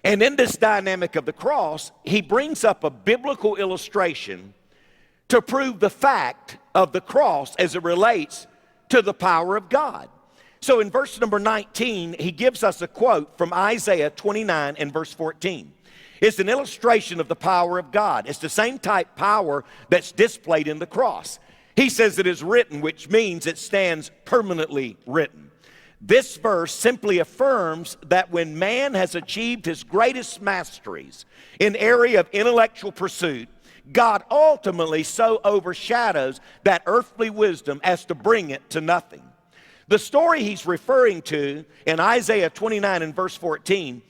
And in this dynamic of the cross, he brings up a biblical illustration to prove the fact of the cross as it relates to the power of God. So in verse number 19, he gives us a quote from Isaiah 29 and verse 14. It's an illustration of the power of God. It's the same type power that's displayed in the cross. He says it is written, which means it stands permanently written. This verse simply affirms that when man has achieved his greatest masteries in area of intellectual pursuit, God ultimately so overshadows that earthly wisdom as to bring it to nothing. The story he's referring to in Isaiah 29 and verse 14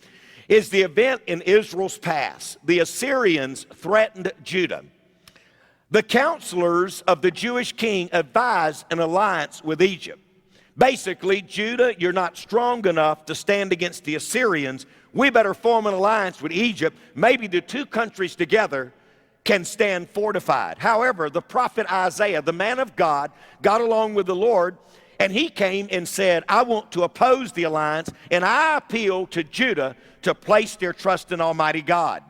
is the event in Israel's past. The Assyrians threatened Judah. The counselors of the Jewish king advised an alliance with Egypt. Basically, Judah, you're not strong enough to stand against the Assyrians. We better form an alliance with Egypt. Maybe the two countries together can stand fortified. However, the prophet Isaiah, the man of God, got along with the Lord, and he came and said, I want to oppose the alliance, and I appeal to Judah to place their trust in Almighty God.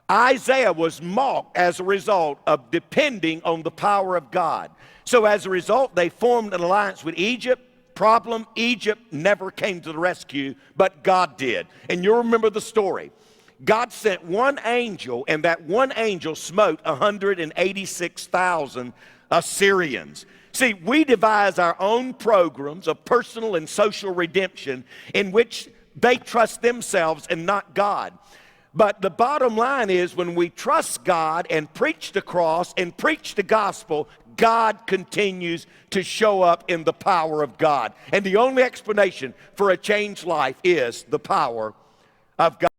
Isaiah was mocked as a result of depending on the power of God. So as a result, they formed an alliance with Egypt. Problem, Egypt never came to the rescue, but God did. And you'll remember the story. God sent one angel, and that one angel smote 186,000 Assyrians. See, we devise our own programs of personal and social redemption in which they trust themselves and not God. But the bottom line is when we trust God and preach the cross and preach the gospel, God continues to show up in the power of God. And the only explanation for a changed life is the power of God.